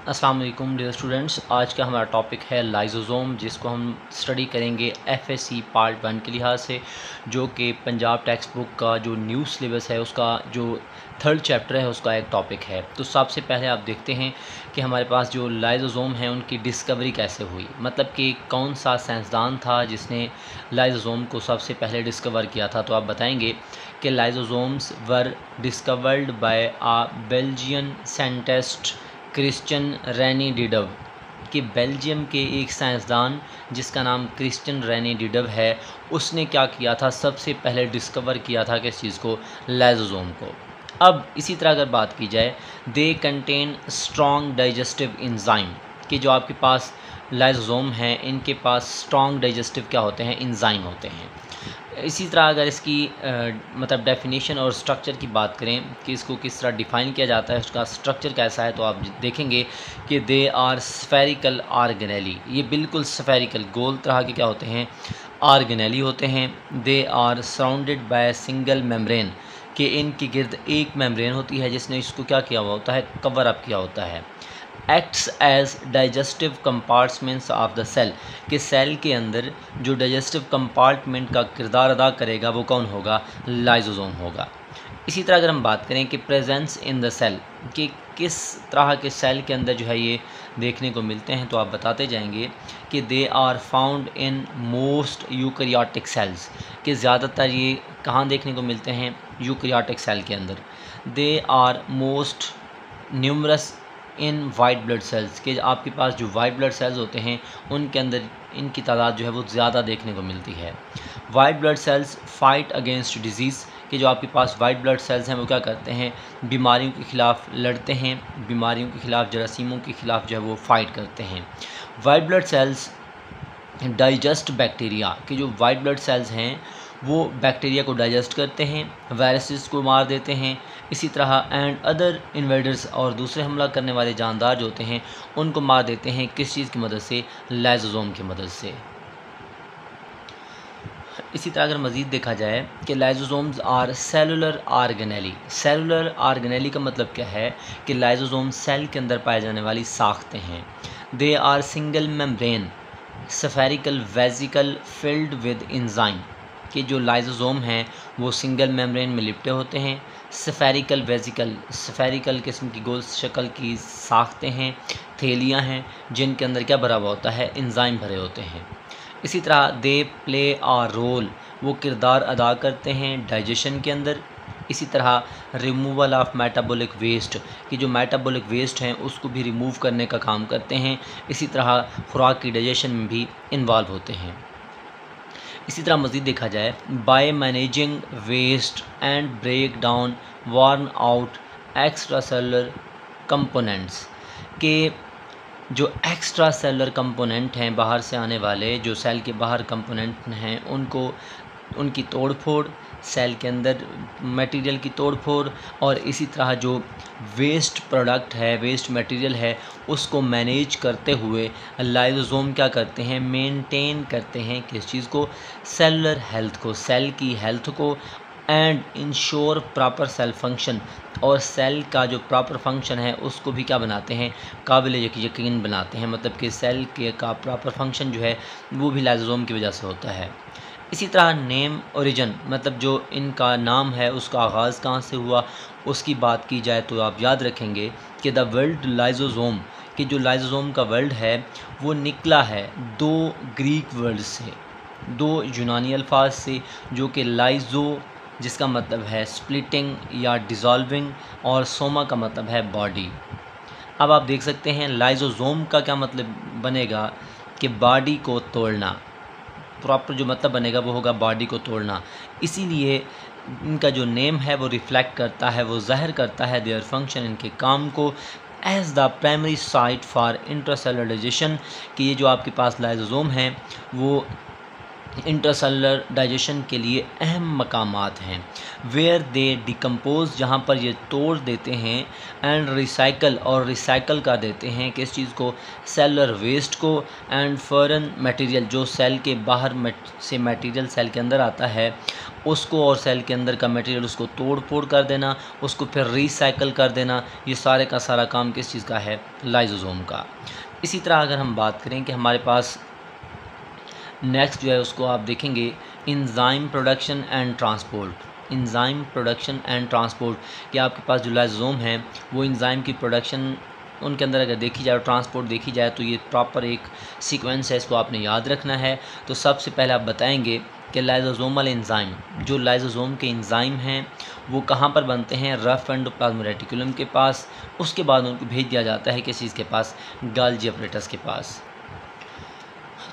अस्सलाम वालेकुम dear students. आज का हमारा टॉपिक है लाइजोज़ोम, जिसको हम स्टडी करेंगे एफएससी पार्ट 1 के लिहाज से, जो कि पंजाब टेक्स्ट बुक का जो न्यू सिलेबस है उसका जो थर्ड चैप्टर है उसका एक टॉपिक है। तो सबसे पहले आप देखते हैं कि हमारे पास जो लाइजोज़ोम है उनकी डिस्कवरी कैसे हुई, मतलब कि कौन सा साइंसदान था जिसने लाइजोज़ोम को सबसे पहले डिस्कवर किया था। तो आप बताएंगे कि lysosomes were discovered by a Belgian scientist Christian Rene de Duve, कि बेल्जियम के एक साइंसदान जिसका नाम क्रिश्चियन रेनी डिडव है, उसने क्या किया था, सबसे पहले डिस्कवर किया था किस चीज़ को, लाइजोज़ोम को। अब इसी तरह अगर बात की जाए, they contain strong digestive enzyme, कि जो आपके पास लाइजोज़ोम हैं इनके पास स्ट्रॉन्ग डाइजेस्टिव क्या होते हैं, इंजाइम होते हैं। इसी तरह अगर इसकी मतलब डेफिनेशन और स्ट्रक्चर की बात करें कि इसको किस तरह डिफ़ाइन किया जाता है, उसका स्ट्रक्चर कैसा है, तो आप देखेंगे कि दे आर स्फेरिकल आर्गेनेली, ये बिल्कुल स्फेरिकल गोल तरह के क्या होते हैं, आर्गेनेली होते हैं। They are surrounded by single membrane, कि इनके गिर्द एक मेम्ब्रेन होती है जिसने इसको क्या किया हुआ होता है, कवर अप किया होता है। Acts as digestive compartments of the cell, कि सेल के अंदर जो डाइजेस्टिव कंपार्टमेंट का किरदार अदा करेगा वो कौन होगा, लाइजोज़ोम होगा। इसी तरह अगर हम बात करें कि प्रेजेंस इन द सेल, कि किस तरह के सेल के अंदर जो है ये देखने को मिलते हैं, तो आप बताते जाएंगे कि they are found in most eukaryotic cells, कि ज़्यादातर ये कहाँ देखने को मिलते हैं, यूकैरियोटिक सेल के अंदर। They are most numerous in white blood cells, के आपके पास जो वाइट ब्लड सेल्स होते हैं उनके अंदर इनकी तादाद जो है वो ज़्यादा देखने को मिलती है। White blood sales fight against disease, कि जो आपके पास वाइट ब्लड सेल्स हैं वो क्या करते हैं, बीमारियों के ख़िलाफ़ लड़ते हैं, बीमारियों के ख़िलाफ़, जरासीमों के ख़िलाफ़ जो है वो फाइट करते हैं। White blood sales digest bacteria, कि जो वाइट ब्लड सेल्स हैं वो बैक्टीरिया को डाइजेस्ट करते हैं, वायरसेस को मार देते हैं। इसी तरह एंड अदर इन्वेडर्स, और दूसरे हमला करने वाले जानदार जो होते हैं उनको मार देते हैं, किस चीज़ की मदद से, लाइजोज़ोम की मदद से। इसी तरह अगर मज़ीद देखा जाए कि lysosomes are cellular organelle, cellular organelle का मतलब क्या है कि लाइजोज़ोम सेल के अंदर पाए जाने वाली साख्तें हैं। They are single membrane spherical vesicle filled with enzyme, कि जो लाइजोज़ोम हैं वो सिंगल मेम्ब्रेन में लिपटे होते हैं। स्फेरिकल वेसिकल, स्फेरिकल किस्म की गोल शक्ल की साख्तें हैं, थैलियाँ हैं जिनके अंदर क्या भरा हुआ होता है, इंजाइम भरे होते हैं। इसी तरह दे प्ले आ रोल, वो किरदार अदा करते हैं डाइजेशन के अंदर। इसी तरह रिमूवल ऑफ मेटाबॉलिक वेस्ट, कि जो मेटाबॉलिक वेस्ट हैं उसको भी रिमूव करने का काम करते हैं। इसी तरह खुराक की डाइजेशन में भी इन्वॉल्व होते हैं। इसी तरह मज़ीद देखा जाए, by managing waste and break down worn out extra cellular components, के जो एक्स्ट्रा सेलुलर कंपोनेंट हैं, बाहर से आने वाले जो सेल के बाहर कंपोनेंट हैं, उनको उनकी तोड़ फोड़, सेल के अंदर मटेरियल की तोड़ फोड़, और इसी तरह जो वेस्ट प्रोडक्ट है, वेस्ट मटेरियल है, उसको मैनेज करते हुए लाइजोज़ोम क्या करते हैं, मेंटेन करते हैं किस चीज़ को, सेलुलर हेल्थ को, सेल की हेल्थ को, and ensure proper cell function, और सेल का जो प्रॉपर फंक्शन है उसको भी क्या बनाते हैं, काबिल यकीन बनाते हैं। मतलब कि सेल के का प्रॉपर फंक्शन जो है वो भी लाइजोज़ोम की वजह से होता है। इसी तरह नेम ओरिजिन, मतलब जो इनका नाम है उसका आगाज़ कहाँ से हुआ उसकी बात की जाए, तो आप याद रखेंगे कि द वर्ल्ड लाइजोज़ोम, कि जो लाइजोज़ोम का वर्ल्ड है वो निकला है दो ग्रीक वर्ड से, दो यूनानी अल्फाज से, जो कि लाइजो जिसका मतलब है स्प्लिटिंग या डिज़ोल्विंग, और सोमा का मतलब है बॉडी। अब आप देख सकते हैं लाइजोज़ोम का क्या मतलब बनेगा, कि बॉडी को तोड़ना, प्रॉपर जो मतलब बनेगा वो होगा बॉडी को तोड़ना। इसीलिए इनका जो नेम है वो रिफ्लेक्ट करता है, वो ज़ाहिर करता है देयर फंक्शन, इनके काम को, as the primary site for intracellular digestion, कि ये जो आपके पास लाइजोज़ोम हैं वो इंटरसेलुलर डाइजेशन के लिए अहम मकामात हैं, वेयर दे डिकम्पोज, जहाँ पर ये तोड़ देते हैं, एंड रिसाइकल, और रिसाइकल कर देते हैं किस चीज़ को, सेलुलर वेस्ट को, एंड फॉरेन मटेरियल, जो सेल के बाहर से मटेरियल सेल के अंदर आता है उसको, और सेल के अंदर का मटेरियल उसको तोड़ फोड़ कर देना, उसको फिर रिसाइकल कर देना, ये सारे का सारा काम किस चीज़ का है, लाइसोसोम का। इसी तरह अगर हम बात करें कि हमारे पास नेक्स्ट जो है उसको आप देखेंगे enzyme production and transport. Enzyme production and transport कि आपके पास जो लाइसोसोम है वो इंजाइम की प्रोडक्शन उनके अंदर अगर देखी जाए और ट्रांसपोर्ट देखी जाए तो ये प्रॉपर एक सीक्वेंस है, इसको आपने याद रखना है। तो सबसे पहले आप बताएंगे कि लाइसोसोमल एंजाइम, जो लाइसोसोम के एंजाइम हैं वो कहाँ पर बनते हैं, रफ एंडोप्लाज्मिक रेटिकुलम के पास। उसके बाद उनको भेज दिया जाता है किस चीज़ के पास, गाल्गी अपरेटस के पास।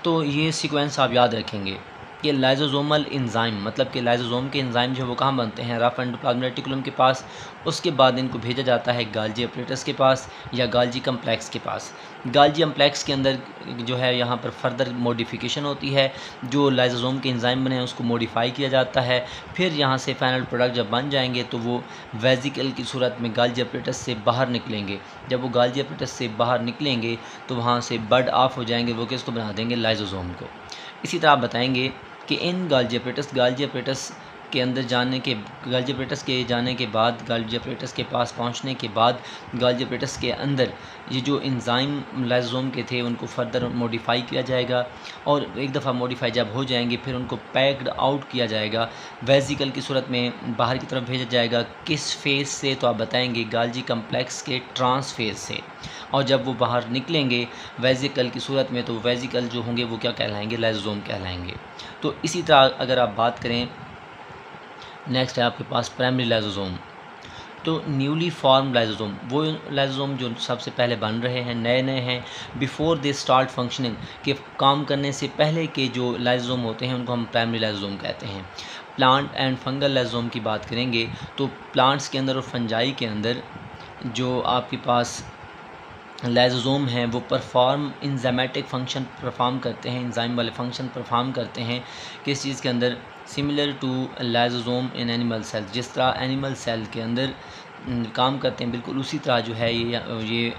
तो ये सीक्वेंस आप याद रखेंगे कि लाइसोसोमल एंजाइम मतलब कि लाइसोसोम के एंजाइम जो वो कहाँ बनते हैं, रफ एंडोप्लाज्मिक रेटिकुलम के पास। उसके बाद इनको भेजा जाता है गाल्गी अपरेटस के पास या गाल्गी कम्प्लेक्स के पास। गाल्गी कम्प्लेक्स के अंदर जो है यहाँ पर फर्दर मॉडिफिकेशन होती है, जो लाइसोसोम के एंजाइम बने हैं उसको मॉडिफाई किया जाता है। फिर यहाँ से फाइनल प्रोडक्ट जब बन जाएंगे तो वो वेजिकल की सूरत में गाल्गी अपरेटस से बाहर निकलेंगे। जब वो गाल्गी अपरेटस से बाहर निकलेंगे तो वहाँ से बर्ड ऑफ हो जाएंगे, वो किसको बना देंगे, लाइसोसोम को। इसी तरह आप बताएंगे कि इन गाल्गी अपरेटस के अंदर जाने के, गाल्गी अपरेटस के जाने के बाद, गाल्गी अपरेटस के पास पहुंचने के बाद, गाल्गी अपरेटस के अंदर ये जो एंजाइम लाइसोसोम के थे उनको फर्दर मॉडिफाई किया जाएगा, और एक दफ़ा मॉडिफाई जब हो जाएंगे फिर उनको पैक्ड आउट किया जाएगा, वेजिकल की सूरत में बाहर की तरफ भेजा जाएगा। किस फेज़ से, तो आप बताएंगे गाल्गी कम्प्लेक्स के ट्रांस फेज़ से। और जब वो बाहर निकलेंगे वेजिकल की सूरत में तो वेजिकल जो होंगे वो क्या कहलाएंगे, लाइसोसोम कहलाएंगे। तो इसी तरह अगर आप बात करें, नेक्स्ट है आपके पास प्राइमरी लाइसोसोम। तो न्यूली फॉर्म लाइसोसोम, वो लाइसोसोम जो सबसे पहले बन रहे हैं, नए नए हैं, बिफोर दे स्टार्ट फंक्शनिंग, के काम करने से पहले के जो लाइसोसोम होते हैं उनको हम प्राइमरी लाइसोसोम कहते हैं। प्लांट एंड फंगल लाइसोसोम की बात करेंगे तो प्लांट्स के अंदर और फंजाई के अंदर जो आपके पास लाइसोसोम हैं वो परफॉर्म इंजाइमेटिक फंक्शन परफॉर्म करते हैं, इंजाइम वाले फंक्शन परफॉर्म करते हैं किस चीज़ के अंदर, similar to lysosome in animal cell. जिस तरह एनिमल सेल के अंदर काम करते हैं बिल्कुल उसी तरह जो है ये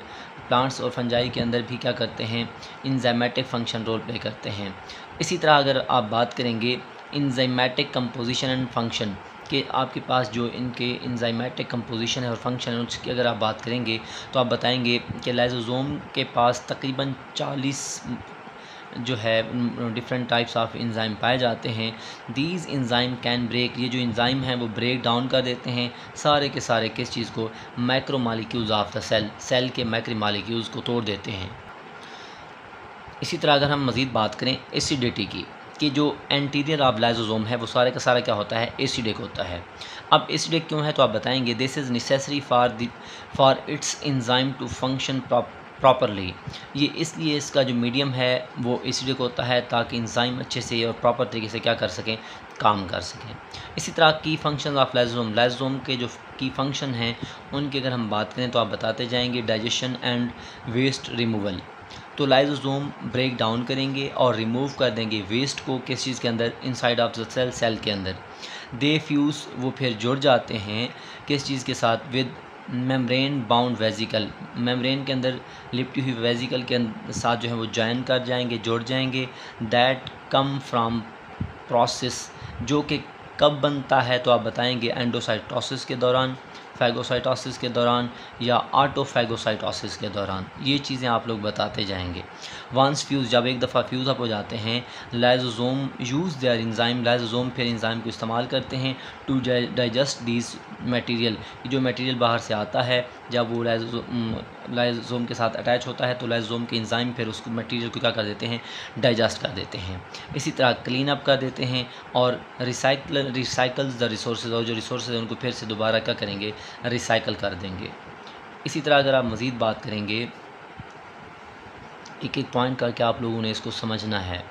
प्लांट्स और फंजाई के अंदर भी क्या करते हैं, इंजाइमेटिक फंक्शन रोल प्ले करते हैं। इसी तरह अगर आप बात करेंगे इंजाइमेटिक कंपोजिशन एंड फंक्शन कि आपके पास जो इनके इंजाइमेटिक कंपोजिशन है और फंक्शन है उसकी अगर आप बात करेंगे तो आप बताएंगे कि लाइसोसोम के पास तकरीबन 40 जो है डिफरेंट टाइप्स ऑफ एंजाइम पाए जाते हैं। दीज एंजाइम कैन ब्रेक, ये जो एंजाइम हैं वो ब्रेक डाउन कर देते हैं सारे के सारे किस चीज़ को, macro molecules of the cell, cell के मैक्रो मालिक्यूल्स को तोड़ देते हैं। इसी तरह अगर हम मज़ीद बात करें एसिडिटी की, कि जो एंटीरियर ऑफ लाइसोसोम है वो सारे का सारा क्या होता है, एसिडिक होता है। अब एसिडिक क्यों है तो आप बताएंगे, this is necessary for its enzyme to function properly. ये इसलिए इसका जो मीडियम है वो एसिडिक होता है ताकि एंजाइम अच्छे से और प्रॉपर तरीके से क्या कर सकें, काम कर सकें। इसी तरह की फंक्शन ऑफ लाइसोसोम, लाइसोसोम के जो की फंक्शन हैं उनकी अगर हम बात करें तो आप बताते जाएंगे डाइजेशन एंड वेस्ट रिमूवल। तो लाइसोसोम ब्रेक डाउन करेंगे और रिमूव कर देंगे वेस्ट को किस चीज़ के अंदर, inside of the cell, cell के अंदर। दे फ्यूज़, वो फिर जुड़ जाते हैं किस चीज़ के साथ, with membrane bound vesicle, membrane के अंदर लिपटी हुई वेजिकल के साथ जो है वो जॉइन कर जाएंगे, जुड़ जाएंगे। दैट कम फ्राम प्रोसेस, जो कि कब बनता है तो आप बताएंगे एंडोसाइटोसिस के दौरान, फैगोसाइटोसिस के दौरान या ऑटोफैगोसाइटोसिस के दौरान। ये चीज़ें आप लोग बताते जाएंगे। वंस फ्यूज़, जब एक दफ़ा फ्यूज़ अप हो जाते हैं, lysosome use their enzyme, lysosome फिर एंजाइम को इस्तेमाल करते हैं टू डाइजेस्ट दिस मटेरियल। जो मटेरियल बाहर से आता है जब वो लाइसोसोम के साथ अटैच होता है तो लाइसोसोम के एंजाइम फिर उसको मटेरियल को क्या कर देते हैं, डाइजेस्ट कर देते हैं। इसी तरह क्लीन अप कर देते हैं और रिसाइकल्स द रिसोर्सेज, और जो रिसोर्सेज हैं उनको फिर से दोबारा क्या करेंगे, रिसाइकल कर देंगे। इसी तरह अगर आप मज़ीद बात करेंगे, एक एक पॉइंट करके आप लोगों ने इसको समझना है।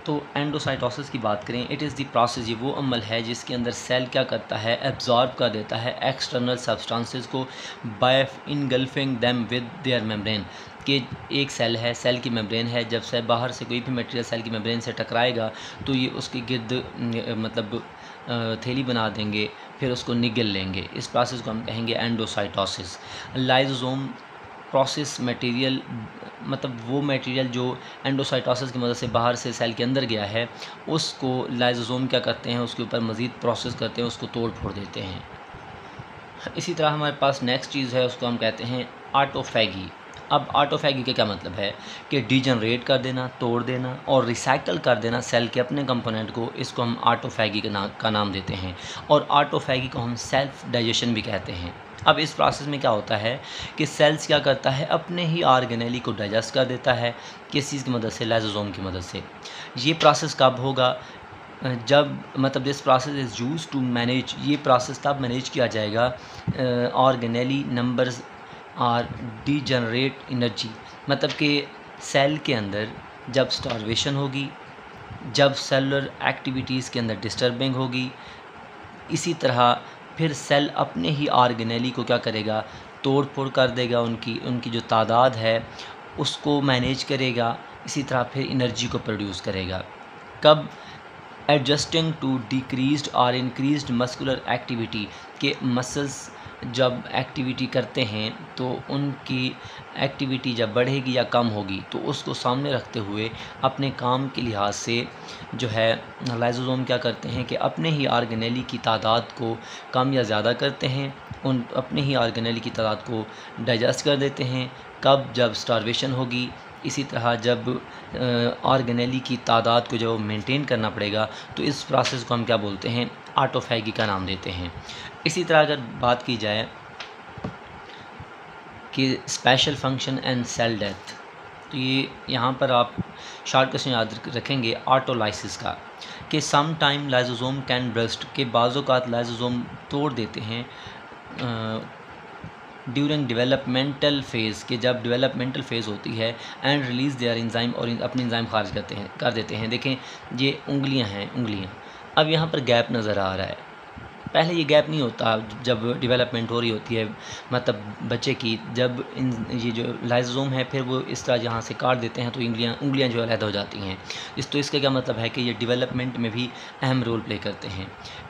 तो एंडोसाइटोसिस की बात करें, इट इज़ द प्रोसेस, ये वो अमल है जिसके अंदर सेल क्या करता है, एब्जॉर्ब कर देता है एक्सटर्नल सब्सटेंसेस को by engulfing them with their membrane. कि एक सेल है, सेल की मेम्ब्रेन है, जब से बाहर से कोई भी मटेरियल सेल की मेम्ब्रेन से टकराएगा तो ये उसके गिर्द मतलब थैली बना देंगे, फिर उसको निगल लेंगे। इस प्रोसेस को हम कहेंगे एंडोसाइटोसिस। लाइसोसोम प्रोसेस मटेरियल, मतलब वो मटेरियल जो एंडोसाइटोसिस की मदद से बाहर से सेल के अंदर गया है, उसको लाइसोसोम क्या करते हैं, उसके ऊपर मज़ीद प्रोसेस करते हैं, उसको तोड़ फोड़ देते हैं। इसी तरह हमारे पास नेक्स्ट चीज़ है, उसको हम कहते हैं ऑटोफैगी। अब ऑटोफैगी का क्या मतलब है कि डीजनरेट कर देना, तोड़ देना और रिसाइकल कर देना सेल के अपने कंपोनेंट को, इसको हम ऑटोफैगी का नाम देते हैं। और ऑटोफैगी को हम सेल्फ डाइजेशन भी कहते हैं। अब इस प्रोसेस में क्या होता है कि सेल्स क्या करता है, अपने ही ऑर्गेनेली को डाइजेस्ट कर देता है। किस चीज़ की मदद से, लाइसोसोम की मदद से। ये प्रोसेस कब होगा, जब मतलब this process is use to manage, ये प्रोसेस तब मैनेज किया जाएगा organelle numbers are degenerate energy, मतलब कि सेल के अंदर जब स्टार्वेशन होगी, जब सेलुलर एक्टिविटीज़ के अंदर डिस्टर्बिंग होगी, इसी तरह फिर सेल अपने ही ऑर्गेनेली को क्या करेगा, तोड़ फोड़ कर देगा, उनकी उनकी जो तादाद है उसको मैनेज करेगा, इसी तरह फिर एनर्जी को प्रोड्यूस करेगा। कब, एडजस्टिंग टू डिक्रीज्ड और इंक्रीज्ड मस्कुलर एक्टिविटी, के मसल्स जब एक्टिविटी करते हैं तो उनकी एक्टिविटी जब बढ़ेगी या कम होगी, तो उसको सामने रखते हुए अपने काम के लिहाज से जो है लाइसोसोम क्या करते हैं कि अपने ही ऑर्गेनेली की तादाद को कम या ज़्यादा करते हैं, उन अपने ही ऑर्गेनेली की तादाद को डाइजेस्ट कर देते हैं। कब, जब स्टार्वेशन होगी, इसी तरह जब ऑर्गेनेली की तादाद को जब मेंटेन करना पड़ेगा, तो इस प्रोसेस को हम क्या बोलते हैं, ऑटोफैगी का नाम देते हैं। इसी तरह अगर बात की जाए कि special function and cell death, तो ये यहाँ पर आप शॉर्ट क्वेश्चन याद रखेंगे ऑटोलाइसिस का, कि some time lysosome can burst, के बाज़-ओ-क़ात लाइसोसोम तोड़ देते हैं ड्यूरिंग डेवलपमेंटल फ़ेज़, के जब डेवलपमेंटल फ़ेज़ होती है, एंड रिलीज़ देयर एंजाइम, और अपनी एंजाइम खारिज कर देते हैं। देखें ये उंगलियां हैं, उंगलियां, अब यहाँ पर गैप नज़र आ रहा है। पहले ये गैप नहीं होता जब डेवलपमेंट हो रही होती है, मतलब बच्चे की, जब ये जो लाइसोसोम है फिर वो इस तरह यहाँ से काट देते हैं तो उंगलियाँ जो अलग हो जाती हैं। तो इसका क्या मतलब है कि ये डेवलपमेंट में भी अहम रोल प्ले करते हैं।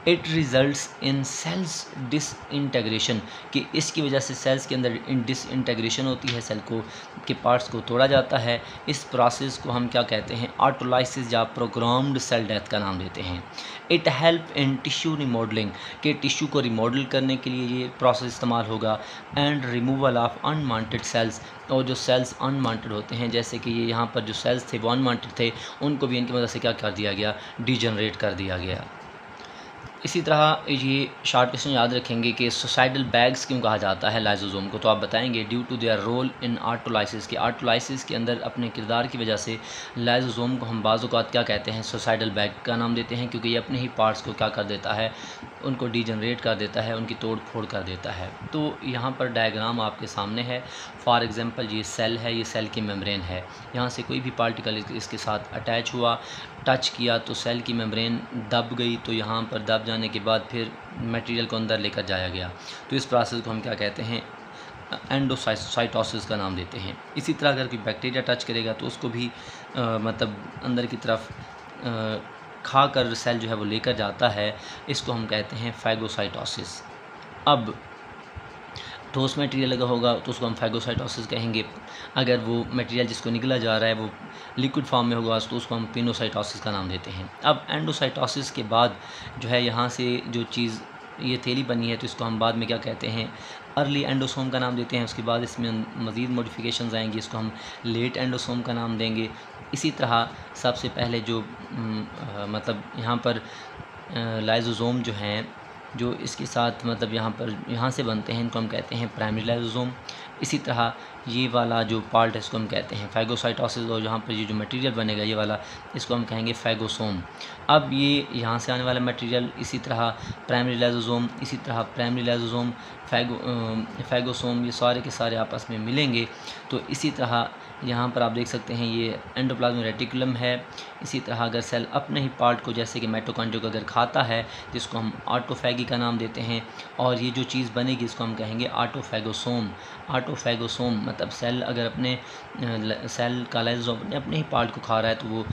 It results in cells disintegration, कि इसकी वजह से सेल्स के अंदर डिसइंटीग्रेशन होती है, सेल को के पार्ट्स को तोड़ा जाता है। इस प्रोसेस को हम क्या कहते हैं, ऑटोलाइसिस या प्रोग्राम्ड सेल डेथ का नाम देते हैं। It help in tissue remodelling, के टिश्यू को रिमॉडल करने के लिए ये प्रोसेस इस्तेमाल होगा। And removal of unwanted cells, और जो सेल्स अनवांटेड होते हैं, जैसे कि ये यहाँ पर जो सेल्स थे वो अनवांटेड थे, उनको भी इनकी मदद से क्या कर दिया गया, डीजनरेट कर दिया गया। इसी तरह ये शॉर्ट क्वेश्चन याद रखेंगे कि सुसाइडल बैग्स क्यों कहा जाता है लाइसोसोम को, तो आप बताएंगे due to their role in autolysis, के ऑटोलाइसिस के अंदर अपने किरदार की वजह से लाइसोसोम को हम बाज़ औक़ात क्या कहते हैं, सुसाइडल बैग का नाम देते हैं, क्योंकि ये अपने ही पार्ट्स को क्या कर देता है, उनको डीजनरेट कर देता है, उनकी तोड़ फोड़ कर देता है। तो यहाँ पर डायग्राम आपके सामने है। फॉर एग्ज़ाम्पल ये सेल है, ये सेल की मेम्ब्रेन है, यहाँ से कोई भी पार्टिकल इसके साथ अटैच हुआ, टच किया तो सेल की मेम्ब्रेन दब गई, तो यहाँ पर दब जाने के बाद फिर मटेरियल को अंदर लेकर जाया गया। तो इस प्रोसेस को हम क्या कहते हैं, एंडोसाइटोसिस का नाम देते हैं। इसी तरह अगर कोई बैक्टीरिया टच करेगा तो उसको भी मतलब अंदर की तरफ खा कर सेल जो है वो लेकर जाता है, इसको हम कहते हैं फैगोसाइटोसिस। अब ठोस मटेरियल लगा होगा तो उसको हम फैगोसाइटोसिस कहेंगे। अगर वो मटेरियल जिसको निकला जा रहा है वो लिक्विड फॉर्म में होगा तो उसको हम पिनोसाइटोसिस का नाम देते हैं। अब एंडोसाइटोसिस के बाद जो है यहाँ से जो चीज़ ये थैली बनी है तो इसको हम बाद में क्या कहते हैं, अर्ली एंडोसोम का नाम देते हैं। उसके बाद इसमें मज़ीद मॉडिफिकेशंस आएंगी, इसको हम लेट एंडोसोम का नाम देंगे। इसी तरह सबसे पहले जो मतलब यहाँ पर लाइसोसोम जो हैं, जो इसके साथ मतलब यहाँ से बनते हैं, इनको हम कहते हैं प्राइमरी लाइसोसोम। इसी तरह ये वाला जो पार्ट है इसको हम कहते हैं फैगोसाइटोसिस, और जहाँ पर ये जो मटेरियल बनेगा ये वाला, इसको हम कहेंगे फैगोसोम। अब ये यहाँ से आने वाला मटेरियल, इसी तरह प्राइमरी लाइसोसोम, इसी तरह प्राइमरी लाइसोसोम, फैगोसोम, ये सारे के सारे आपस में मिलेंगे। तो इसी तरह यहाँ पर आप देख सकते हैं ये एंडोप्लाज्मिक रेटिकुलम है। इसी तरह अगर सेल अपने ही पार्ट को, जैसे कि माइटोकॉन्ड्रिया को अगर खाता है, जिसको हम ऑटोफैगी का नाम देते हैं, और ये जो चीज़ बनेगी इसको हम कहेंगे ऑटोफैगोसोम। ऑटोफैगोसोम मतलब सेल अगर अपने सेल का लाइसोसोम अपने ही पार्ट को खा रहा है तो वो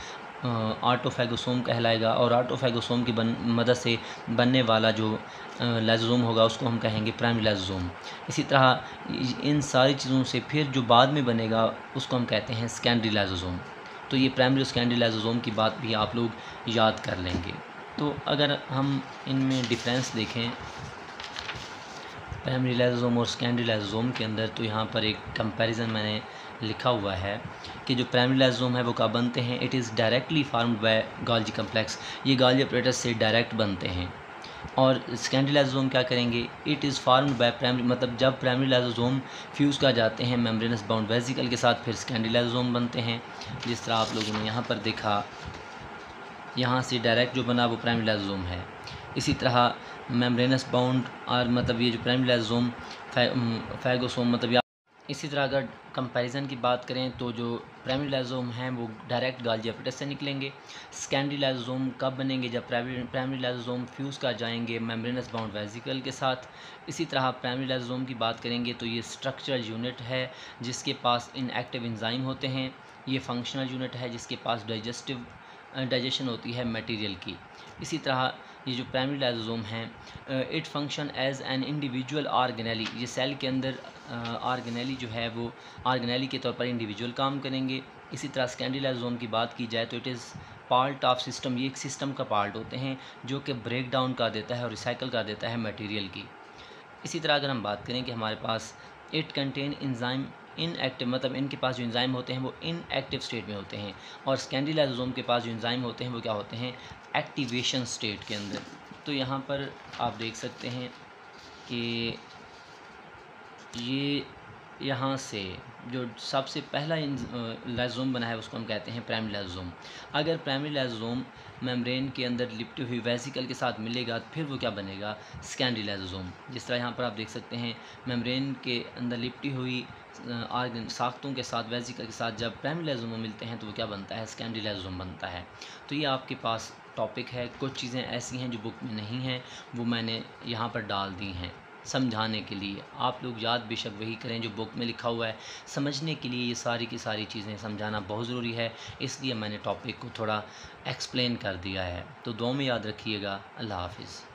ऑटोफैगोसोम कहलाएगा, और ऑटोफैगोसोम की मदद से बनने वाला जो लाइसोसोम होगा उसको हम कहेंगे प्राइमरी लाइसोसोम। इसी तरह इन सारी चीज़ों से फिर जो बाद में बनेगा उसको हम कहते हैं सेकेंडरी लाइसोसोम। तो ये प्राइमरी और सेकेंडरी लाइसोसोम की बात भी आप लोग याद कर लेंगे। तो अगर हम इनमें डिफरेंस देखें प्राइमरी लाइसोसोम और सेकेंडरी लाइसोसोम के अंदर, तो यहाँ पर एक कंपैरिजन मैंने लिखा हुआ है कि जो प्राइमरी लाइसोसोम है वो कब बनते हैं, it is directly formed by Golgi complex, ये गोल्जी अपरेटस से डायरेक्ट बनते हैं। और सेकेंडरी लाइसोसोम क्या करेंगे, it is formed by primary, मतलब जब प्राइमरी लाइसोसोम फ्यूज़ कर जाते हैं मेम्ब्रेनस बाउंड वेसिकल के साथ, फिर सेकेंडरी लाइसोसोम बनते हैं। जिस तरह आप लोगों ने यहाँ पर देखा, यहाँ से डायरेक्ट जो बना वो प्राइमरी लाइसोसोम है। इसी तरह मेम्ब्रेनस बाउंड, और मतलब ये जो प्राइमरी लाइसोसोम फैगोसोम, मतलब इसी तरह अगर कंपैरिजन की बात करें तो जो प्राइमरी लाइसोसोम हैं वो डायरेक्ट गोल्जी अपरेटस से निकलेंगे। सेकेंडरी लाइसोसोम कब बनेंगे, जब प्राइमरी लाइसोसोम फ्यूज़ कर जाएंगे मेम्ब्रेनस बाउंड वेसिकल के साथ। इसी तरह प्राइमरी लाइसोसोम की बात करेंगे तो ये स्ट्रक्चरल यूनिट है जिसके पास इनएक्टिव एंजाइम होते हैं। ये फंक्शनल यूनिट है जिसके पास डाइजेशन होती है मटेरियल की। इसी तरह ये जो प्राइमरी लाइसोसोम हैं it function as an individual organelle, ये सेल के अंदर ऑर्गेनेली जो है वो ऑर्गेनेली के तौर पर इंडिविजुअल काम करेंगे। इसी तरह सेकेंडरी लाइसोसोम की बात की जाए तो it is part of system, ये एक सिस्टम का पार्ट होते हैं जो कि ब्रेक डाउन कर देता है और रिसाइकल कर देता है मटेरियल की। इसी तरह अगर हम बात करें कि हमारे पास इट कंटेन एंजाइम इनएक्टिव, मतलब इनके पास जो एंजाइम होते हैं वो इनएक्टिव स्टेट में होते हैं, और सेकेंडरी लाइसोसोम के पास जो एंजाइम होते हैं वो क्या होते हैं, एक्टिवेशन स्टेट के अंदर। तो यहाँ पर आप देख सकते हैं कि ये यहाँ से जो सबसे पहला लाइसोसोम बना है उसको हम कहते हैं प्राइमरी लाइसोसोम। अगर प्राइमरी लाइसोसोम मेम्ब्रेन के अंदर लिपटी हुई वेसिकल के साथ मिलेगा फिर वो क्या बनेगा, सेकेंडरी लाइसोसोम। जिस तरह यहाँ पर आप देख सकते हैं मेम्ब्रेन के अंदर लिपटी हुई आर्गन साख्तों के साथ, वेसिकल के साथ जब प्राइमरी लाइसोसोम मिलते हैं तो वो क्या बनता है, सेकेंडरी लाइसोसोम बनता है। तो ये आपके पास टॉपिक है। कुछ चीज़ें ऐसी हैं जो बुक में नहीं हैं, वो मैंने यहाँ पर डाल दी हैं समझाने के लिए। आप लोग याद बेशक वही करें जो बुक में लिखा हुआ है। समझने के लिए ये सारी की सारी चीज़ें समझाना बहुत ज़रूरी है, इसलिए मैंने टॉपिक को थोड़ा एक्सप्लेन कर दिया है। तो दुआ में याद रखिएगा। अल्लाह हाफ़िज़।